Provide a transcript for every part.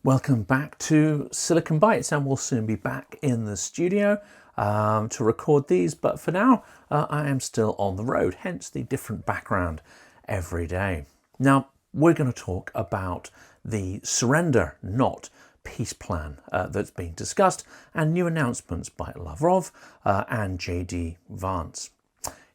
Welcome back to Silicon Bytes, and we'll soon be back in the studio to record these, but for now I am still on the road, hence the different background every day. Now we're going to talk about the surrender, not peace plan that's being discussed, and new announcements by Lavrov and JD Vance.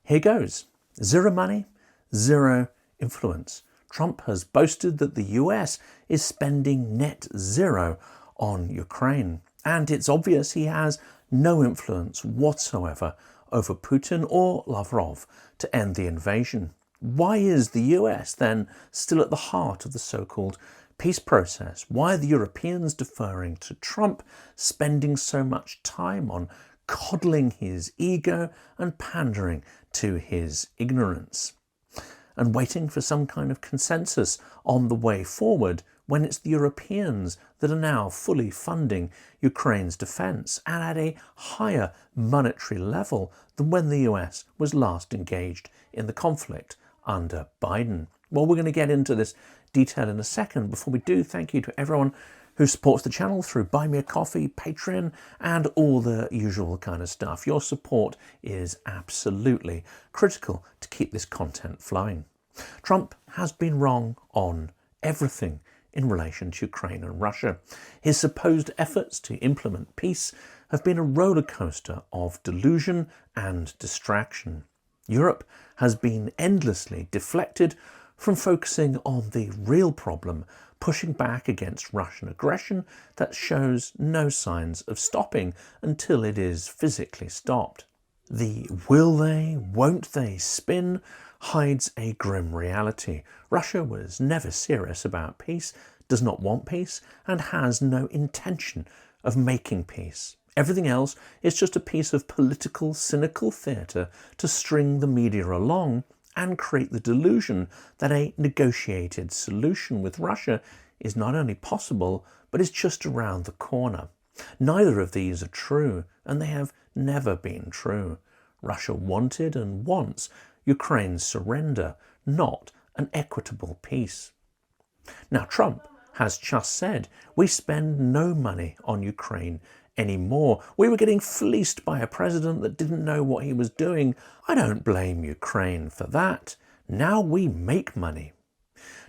Here goes. Zero money, zero influence. Trump has boasted that the US is spending net zero on Ukraine, and it's obvious he has no influence whatsoever over Putin or Lavrov to end the invasion. Why is the US then still at the heart of the so-called peace process? Why are the Europeans deferring to Trump, spending so much time on coddling his ego and pandering to his ignorance, and waiting for some kind of consensus on the way forward when it's the Europeans that are now fully funding Ukraine's defence and at a higher monetary level than when the US was last engaged in the conflict under Biden? Well, we're going to get into this detail in a second. Before we do, thank you to everyone who supports the channel through Buy Me a Coffee, Patreon, and all the usual kind of stuff. Your support is absolutely critical to keep this content flowing. Trump has been wrong on everything in relation to Ukraine and Russia. His supposed efforts to implement peace have been a roller coaster of delusion and distraction. Europe has been endlessly deflected from focusing on the real problem, pushing back against Russian aggression that shows no signs of stopping until it is physically stopped. The will they, won't they spin hides a grim reality. Russia was never serious about peace, does not want peace, and has no intention of making peace. Everything else is just a piece of political, cynical theatre to string the media along and create the delusion that a negotiated solution with Russia is not only possible, but is just around the corner. Neither of these are true, and they have never been true. Russia wanted and wants Ukraine's surrender, not an equitable peace. Now, Trump has just said, we spend no money on Ukraine anymore. We were getting fleeced by a president that didn't know what he was doing. I don't blame Ukraine for that. Now we make money.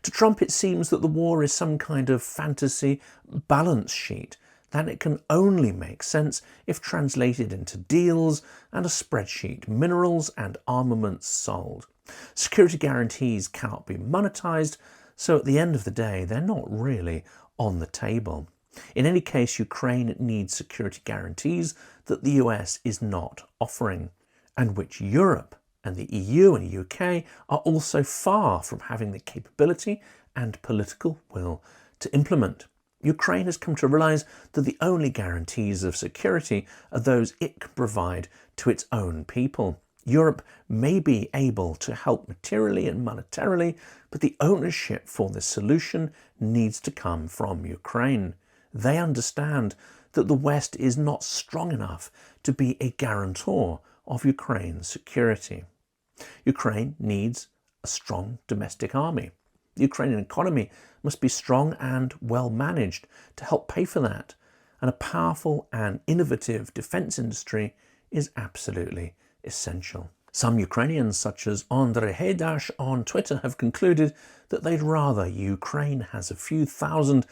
To Trump, it seems that the war is some kind of fantasy balance sheet, that it can only make sense if translated into deals and a spreadsheet, minerals and armaments sold. Security guarantees cannot be monetized, so at the end of the day, they're not really on the table. In any case, Ukraine needs security guarantees that the US is not offering, and which Europe and the EU and UK are also far from having the capability and political will to implement. Ukraine has come to realise that the only guarantees of security are those it can provide to its own people. Europe may be able to help materially and monetarily, but the ownership for the solution needs to come from Ukraine. They understand that the West is not strong enough to be a guarantor of Ukraine's security. Ukraine needs a strong domestic army. The Ukrainian economy must be strong and well managed to help pay for that, and a powerful and innovative defence industry is absolutely essential. Some Ukrainians, such as Andrei Haydash on Twitter, have concluded that they'd rather Ukraine has a few thousand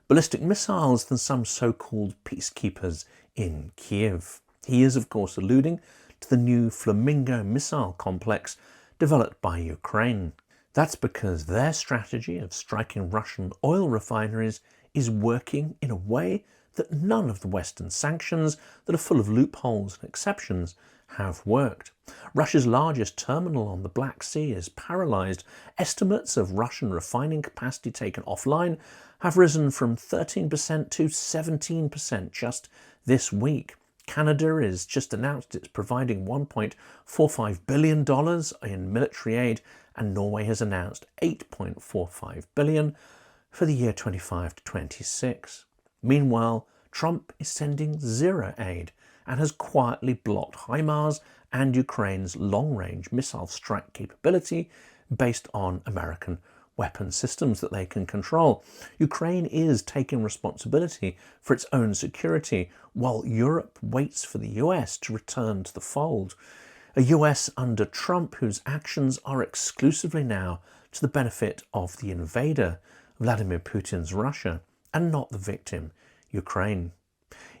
ballistic missiles than some so-called peacekeepers in Kiev. He is, of course, alluding to the new Flamingo missile complex developed by Ukraine. That's because their strategy of striking Russian oil refineries is working in a way that none of the Western sanctions that are full of loopholes and exceptions have worked. Russia's largest terminal on the Black Sea is paralysed. Estimates of Russian refining capacity taken offline have risen from 13% to 17% just this week. Canada has just announced it's providing $1.45 billion in military aid, and Norway has announced $8.45 billion for the year 25 to 26. Meanwhile, Trump is sending zero aid and has quietly blocked HIMARS and Ukraine's long-range missile strike capability based on American weapon systems that they can control. Ukraine is taking responsibility for its own security, while Europe waits for the US to return to the fold. A US under Trump whose actions are exclusively now to the benefit of the invader, Vladimir Putin's Russia, and not the victim, Ukraine.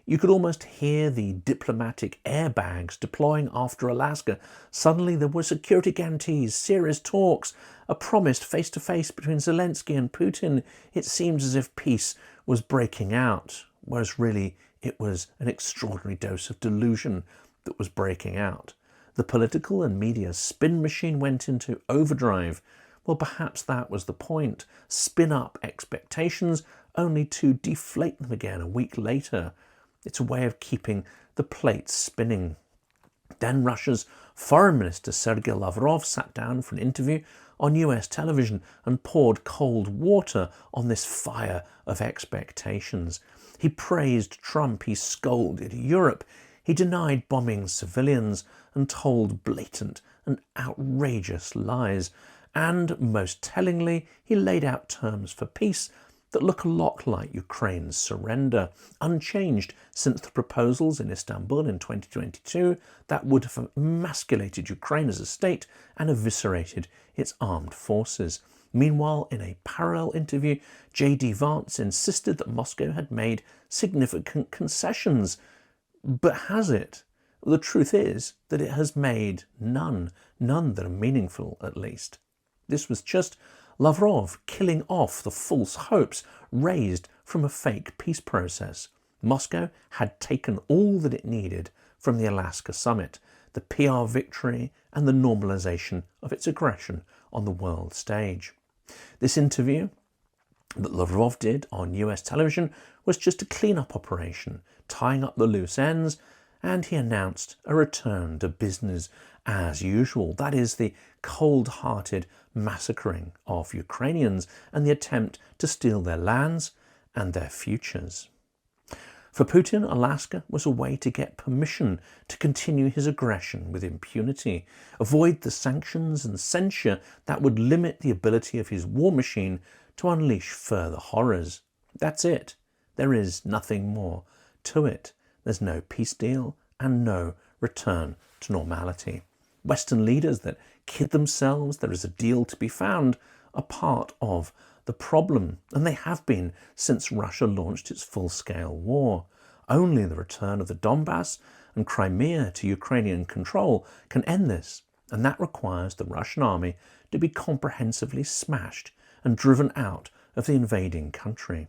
You could almost hear the diplomatic airbags deploying after Alaska. Suddenly there were security guarantees, serious talks, a promised face-to-face between Zelensky and Putin. It seemed as if peace was breaking out, whereas really it was an extraordinary dose of delusion that was breaking out. The political and media spin machine went into overdrive. Well, perhaps that was the point. Spin up expectations only to deflate them again a week later. It's a way of keeping the plates spinning. Then Russia's Foreign Minister Sergei Lavrov sat down for an interview on US television and poured cold water on this fire of expectations. He praised Trump, he scolded Europe, he denied bombing civilians and told blatant and outrageous lies. And most tellingly, he laid out terms for peace that look a lot like Ukraine's surrender, unchanged since the proposals in Istanbul in 2022 that would have emasculated Ukraine as a state and eviscerated its armed forces. Meanwhile, in a parallel interview, J.D. Vance insisted that Moscow had made significant concessions. But has it? The truth is that it has made none that are meaningful at least. This was just Lavrov killing off the false hopes raised from a fake peace process. Moscow had taken all that it needed from the Alaska summit, the PR victory and the normalization of its aggression on the world stage. This interview that Lavrov did on US television was just a clean-up operation, tying up the loose ends, and he announced a return to business as usual. That is the cold-hearted massacring of Ukrainians and the attempt to steal their lands and their futures. For Putin, Alaska was a way to get permission to continue his aggression with impunity, avoid the sanctions and censure that would limit the ability of his war machine to unleash further horrors. That's it. There is nothing more to it. There's no peace deal and no return to normality. Western leaders that kid themselves there is a deal to be found are part of the problem, and they have been since Russia launched its full-scale war. Only the return of the Donbass and Crimea to Ukrainian control can end this, and that requires the Russian army to be comprehensively smashed and driven out of the invading country.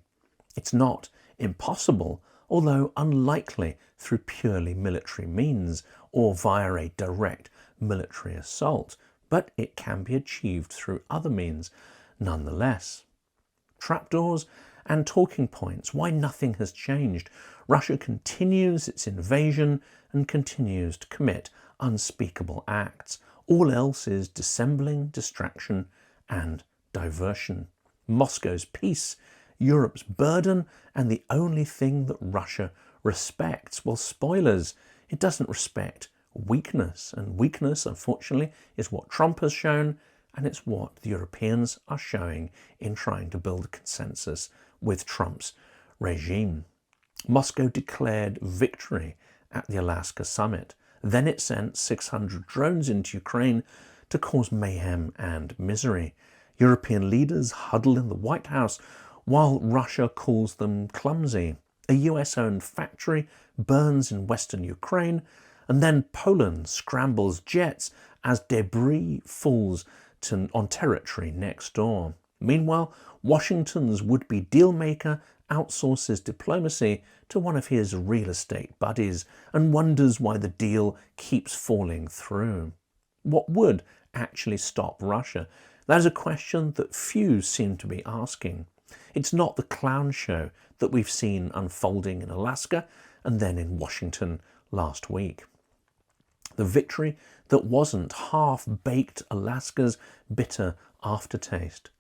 It's not impossible, although unlikely through purely military means or via a direct military assault, but it can be achieved through other means nonetheless. Trapdoors and talking points, why nothing has changed. Russia continues its invasion and continues to commit unspeakable acts. All else is dissembling, distraction and diversion. Moscow's peace, Europe's burden, and the only thing that Russia respects. Well, spoilers, it doesn't respect weakness, and weakness, unfortunately, is what Trump has shown, and it's what the Europeans are showing in trying to build a consensus with Trump's regime. Moscow declared victory at the Alaska summit. Then it sent 600 drones into Ukraine to cause mayhem and misery. European leaders huddle in the White House while Russia calls them clumsy. A US-owned factory burns in western Ukraine, and then Poland scrambles jets as debris falls on territory next door. Meanwhile, Washington's would-be deal-maker outsources diplomacy to one of his real estate buddies and wonders why the deal keeps falling through. What would actually stop Russia? That is a question that few seem to be asking. It's not the clown show that we've seen unfolding in Alaska and then in Washington last week. The victory that wasn't half-baked Alaska's bitter aftertaste.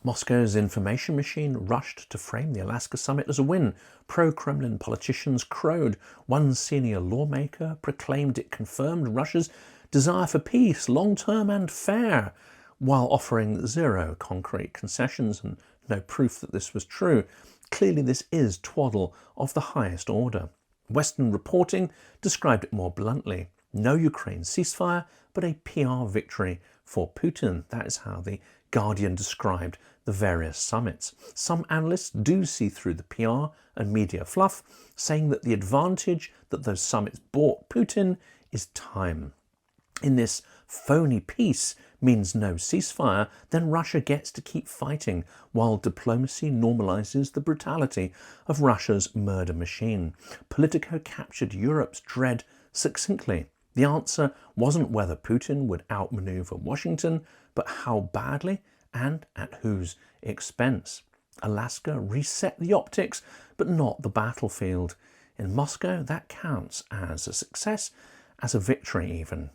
Moscow's information machine rushed to frame the Alaska summit as a win. Pro-Kremlin politicians crowed. One senior lawmaker proclaimed it confirmed Russia's desire for peace, long-term and fair. while offering zero concrete concessions and no proof that this was true. Clearly this is twaddle of the highest order. Western reporting described it more bluntly. No Ukraine ceasefire, but a PR victory for Putin. That is how the Guardian described the various summits. Some analysts do see through the PR and media fluff, saying that the advantage that those summits bought Putin is time. In this phony peace means no ceasefire, then Russia gets to keep fighting while diplomacy normalizes the brutality of Russia's murder machine. Politico captured Europe's dread succinctly. The answer wasn't whether Putin would outmaneuver Washington, but how badly and at whose expense. Alaska reset the optics, but not the battlefield. In Moscow, that counts as a success, as a victory even.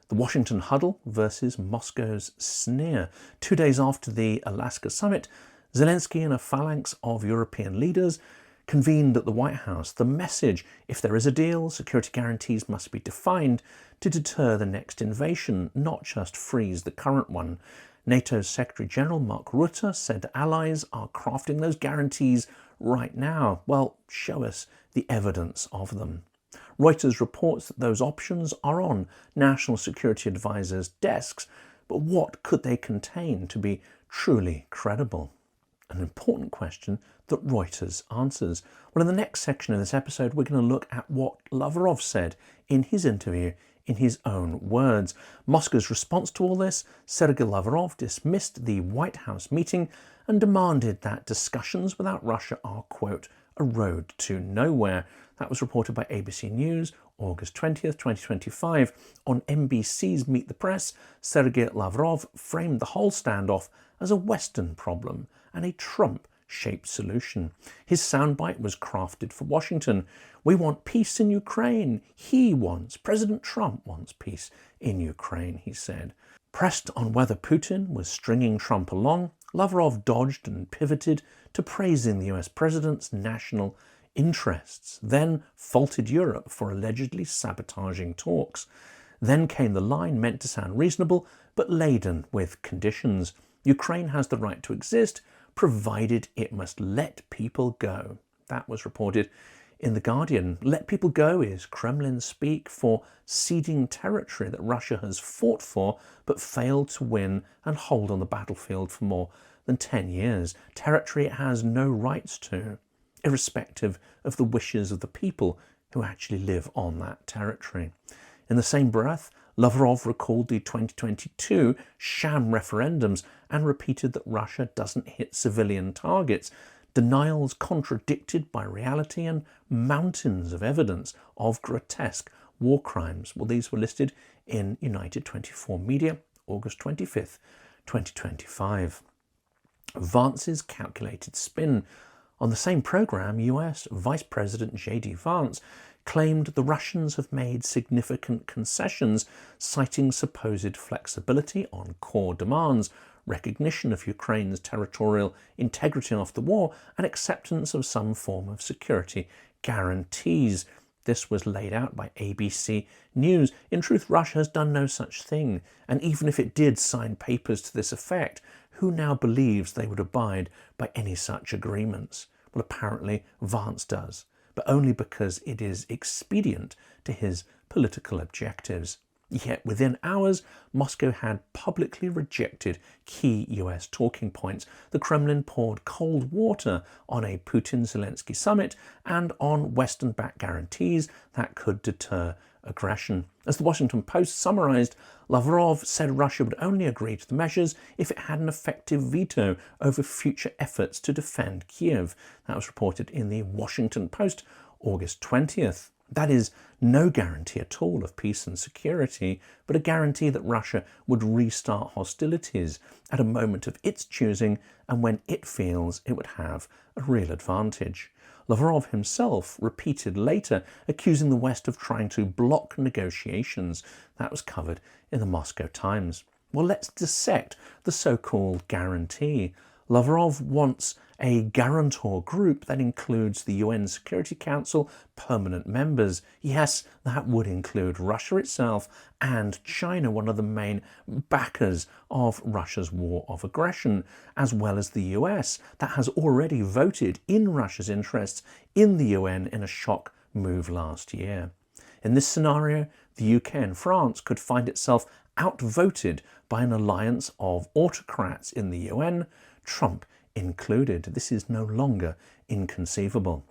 The Washington huddle versus Moscow's sneer. 2 days after the Alaska summit, Zelensky and a phalanx of European leaders convened at the White House. The message: if there is a deal, security guarantees must be defined to deter the next invasion, not just freeze the current one. NATO's Secretary General Mark Rutte said allies are crafting those guarantees right now. Well, show us the evidence of them. Reuters reports that those options are on national security advisors' desks, but what could they contain to be truly credible? An important question that Reuters answers. Well, in the next section of this episode, we're going to look at what Lavrov said in his interview in his own words. Moscow's response to all this: Sergei Lavrov dismissed the White House meeting and demanded that discussions without Russia are, quote, a road to nowhere. That was reported by ABC News, August 20th, 2025. On NBC's Meet the Press, Sergei Lavrov framed the whole standoff as a Western problem and a Trump-shaped solution. His soundbite was crafted for Washington. We want peace in Ukraine. President Trump wants peace in Ukraine, he said. Pressed on whether Putin was stringing Trump along, Lavrov dodged and pivoted to praising the US president's national interests, then faulted Europe for allegedly sabotaging talks. Then came the line meant to sound reasonable, but laden with conditions. Ukraine has the right to exist, provided it must let people go. That was reported in The Guardian. Let people go is Kremlin speak for ceding territory that Russia has fought for but failed to win and hold on the battlefield for more than 10 years. Territory it has no rights to, irrespective of the wishes of the people who actually live on that territory. In the same breath, Lavrov recalled the 2022 sham referendums and repeated that Russia doesn't hit civilian targets, denials contradicted by reality and mountains of evidence of grotesque war crimes. Well, these were listed in United 24 Media, August 25th, 2025. Vance's calculated spin. On the same program, US Vice President J.D. Vance claimed the Russians have made significant concessions, citing supposed flexibility on core demands, recognition of Ukraine's territorial integrity after the war, and acceptance of some form of security guarantees. This was laid out by ABC News. In truth, Russia has done no such thing, and even if it did sign papers to this effect, who now believes they would abide by any such agreements? Well, apparently Vance does, but only because it is expedient to his political objectives. Yet within hours, Moscow had publicly rejected key US talking points. The Kremlin poured cold water on a Putin-Zelensky summit and on Western-backed guarantees that could deter aggression. As the Washington Post summarized, Lavrov said Russia would only agree to the measures if it had an effective veto over future efforts to defend Kiev. That was reported in the Washington Post, August 20th. That is no guarantee at all of peace and security, but a guarantee that Russia would restart hostilities at a moment of its choosing and when it feels it would have a real advantage. Lavrov himself repeated later, accusing the West of trying to block negotiations. That was covered in the Moscow Times. Well, let's dissect the so-called guarantee. Lavrov wants a guarantor group that includes the UN Security Council permanent members. Yes, that would include Russia itself and China, one of the main backers of Russia's war of aggression, as well as the US, that has already voted in Russia's interests in the UN in a shock move last year. In this scenario, the UK and France could find itself outvoted by an alliance of autocrats in the UN, Trump included. This is no longer inconceivable.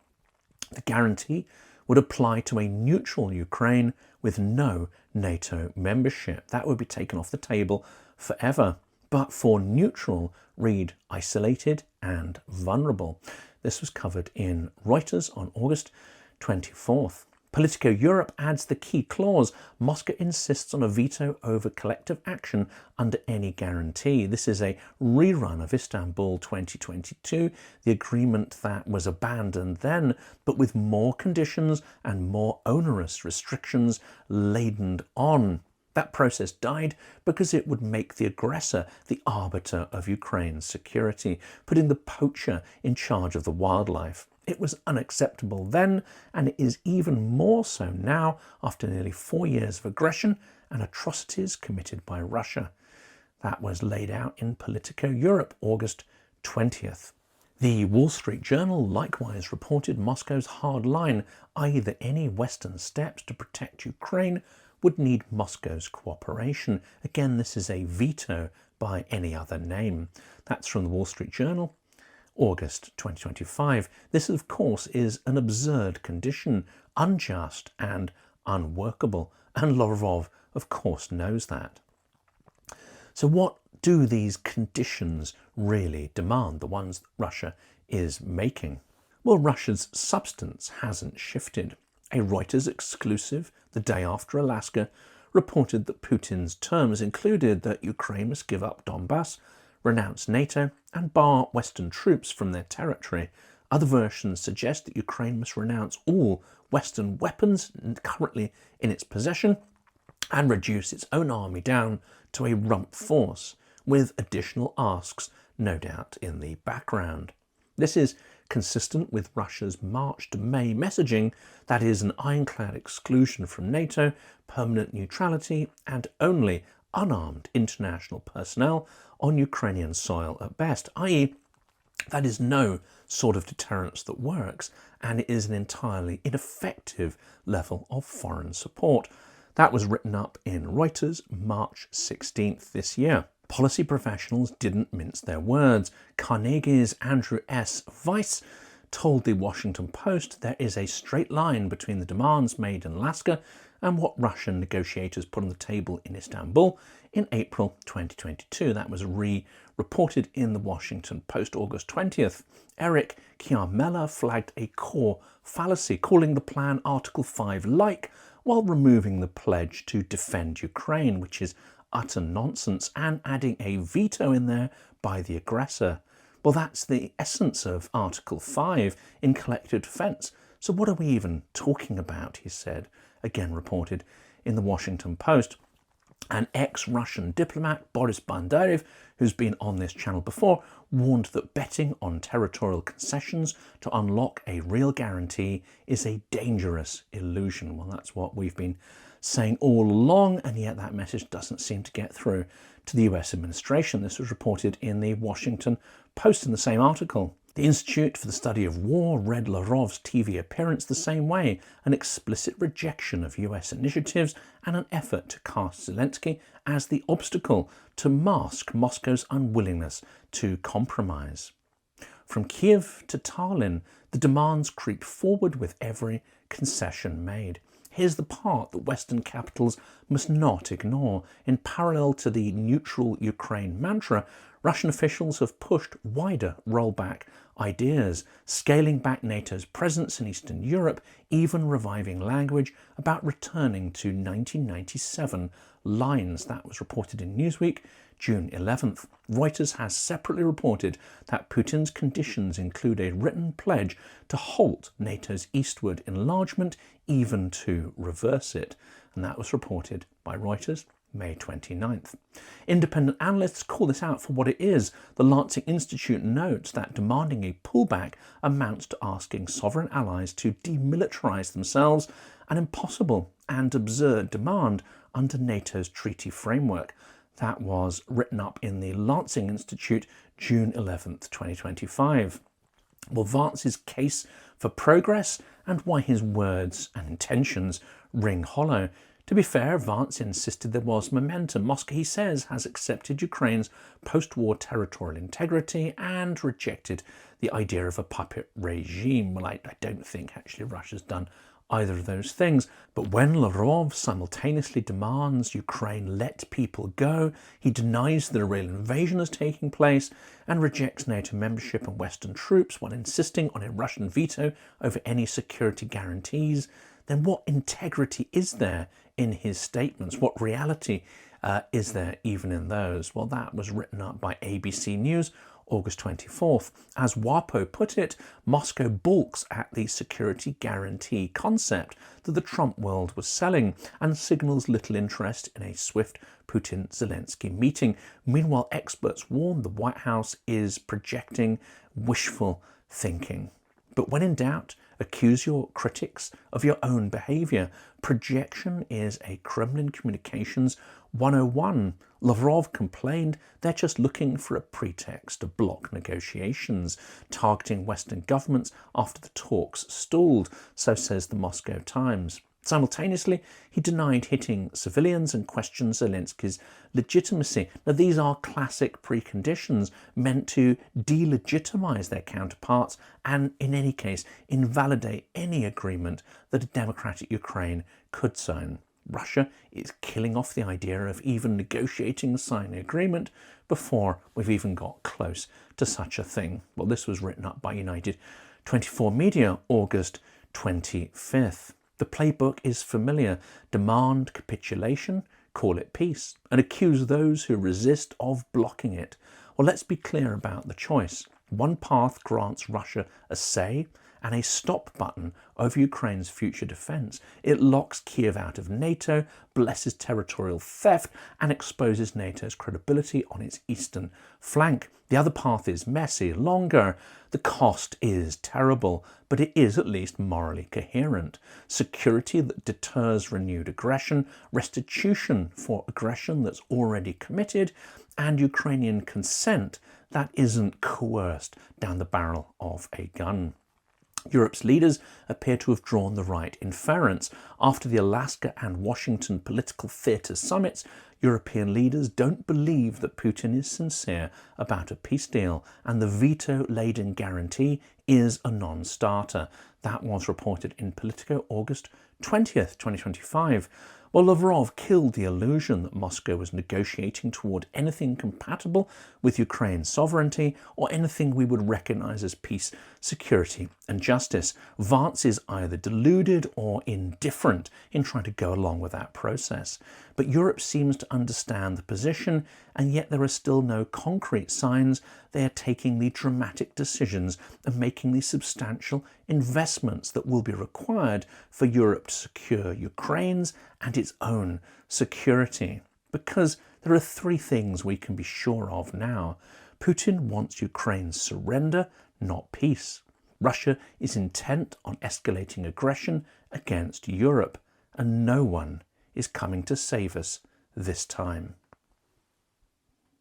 The guarantee would apply to a neutral Ukraine with no NATO membership. That would be taken off the table forever. But for neutral, read isolated and vulnerable. This was covered in Reuters on August 24th. Politico Europe adds the key clause: Moscow insists on a veto over collective action under any guarantee. This is a rerun of Istanbul 2022, the agreement that was abandoned then, but with more conditions and more onerous restrictions laden on. That process died because it would make the aggressor the arbiter of Ukraine's security, putting the poacher in charge of the wildlife. It was unacceptable then, and it is even more so now after nearly 4 years of aggression and atrocities committed by Russia. That was laid out in Politico Europe, August 20th. The Wall Street Journal likewise reported Moscow's hard line, i.e. that any Western steps to protect Ukraine would need Moscow's cooperation. Again, this is a veto by any other name. That's from the Wall Street Journal, August 2025. This, of course, is an absurd condition, unjust and unworkable, and Lavrov, of course, knows that. So what do these conditions really demand, the ones that Russia is making? Well, Russia's substance hasn't shifted. A Reuters exclusive the day after Alaska reported that Putin's terms included that Ukraine must give up Donbass, renounce NATO and bar Western troops from their territory. Other versions suggest that Ukraine must renounce all Western weapons currently in its possession and reduce its own army down to a rump force, with additional asks no doubt in the background. This is consistent with Russia's March to May messaging, that is an ironclad exclusion from NATO, permanent neutrality and only unarmed international personnel on Ukrainian soil at best, i.e. that is no sort of deterrence that works, and it is an entirely ineffective level of foreign support. That was written up in Reuters, March 16th this year. Policy professionals didn't mince their words. Carnegie's Andrew S. Weiss told the Washington Post there is a straight line between the demands made in Alaska and what Russian negotiators put on the table in Istanbul in April 2022. That was reported in the Washington Post, August 20th. Eric Kiarmella flagged a core fallacy, calling the plan Article 5-like, while removing the pledge to defend Ukraine, which is utter nonsense, and adding a veto in there by the aggressor. Well, that's the essence of Article 5 in collective defence. So what are we even talking about, he said, again reported in the Washington Post. An ex-Russian diplomat, Boris Bandarev, who's been on this channel before, warned that betting on territorial concessions to unlock a real guarantee is a dangerous illusion. Well, that's what we've been saying all along, and yet that message doesn't seem to get through to the US administration. This was reported in the Washington Post in the same article. The Institute for the Study of War read Lavrov's TV appearance the same way, an explicit rejection of US initiatives and an effort to cast Zelensky as the obstacle to mask Moscow's unwillingness to compromise. From Kiev to Tallinn, the demands creep forward with every concession made. Here's the part that Western capitals must not ignore. In parallel to the neutral Ukraine mantra, Russian officials have pushed wider rollback ideas, scaling back NATO's presence in Eastern Europe, even reviving language about returning to 1997 lines. That was reported in Newsweek, June 11th. Reuters has separately reported that Putin's conditions include a written pledge to halt NATO's eastward enlargement, even to reverse it. And that was reported by Reuters May 29th. Independent analysts call this out for what it is. The Lancing Institute notes that demanding a pullback amounts to asking sovereign allies to demilitarize themselves, an impossible and absurd demand under NATO's treaty framework. That was written up in the Lancing Institute, June 11th, 2025. Well, Vance's case for progress and why his words and intentions ring hollow. To be fair, Vance insisted there was momentum. Moscow, he says, has accepted Ukraine's post-war territorial integrity and rejected the idea of a puppet regime. Well, I don't think actually Russia's done either of those things. But when Lavrov simultaneously demands Ukraine let people go, he denies that a real invasion is taking place and rejects NATO membership and Western troops while insisting on a Russian veto over any security guarantees, then what integrity is there in his statements? What reality is there even in those? Well, that was written up by ABC News, August 24th. As WAPO put it, Moscow balks at the security guarantee concept that the Trump world was selling and signals little interest in a swift Putin-Zelensky meeting. Meanwhile, experts warn the White House is projecting wishful thinking. But when in doubt, accuse your critics of your own behavior. Projection is a Kremlin communications 101. Lavrov complained they're just looking for a pretext to block negotiations, targeting Western governments after the talks stalled, so says the Moscow Times. Simultaneously, he denied hitting civilians and questioned Zelensky's legitimacy. Now, these are classic preconditions meant to delegitimize their counterparts and, in any case, invalidate any agreement that a democratic Ukraine could sign. Russia is killing off the idea of even negotiating a signing agreement before we've even got close to such a thing. Well, this was written up by United 24 Media, August 25th. The playbook is familiar. Demand capitulation, call it peace, and accuse those who resist of blocking it. Well, let's be clear about the choice. One path grants Russia a say and a stop button over Ukraine's future defence. It locks Kiev out of NATO, blesses territorial theft, and exposes NATO's credibility on its eastern flank. The other path is messy, longer. The cost is terrible, but it is at least morally coherent. Security that deters renewed aggression, restitution for aggression that's already committed, and Ukrainian consent that isn't coerced down the barrel of a gun. Europe's leaders appear to have drawn the right inference. After the Alaska and Washington political theatre summits, European leaders don't believe that Putin is sincere about a peace deal, and the veto-laden guarantee is a non-starter. That was reported in Politico, August 20th, 2025. Well, Lavrov killed the illusion that Moscow was negotiating toward anything compatible with Ukraine's sovereignty or anything we would recognize as peace, security and justice. Vance is either deluded or indifferent in trying to go along with that process. But Europe seems to understand the position, and yet there are still no concrete signs they are taking the dramatic decisions and making the substantial investments that will be required for Europe to secure Ukraine's and its own security. Because there are three things we can be sure of now. Putin wants Ukraine's surrender, not peace. Russia is intent on escalating aggression against Europe, and no one is coming to save us this time.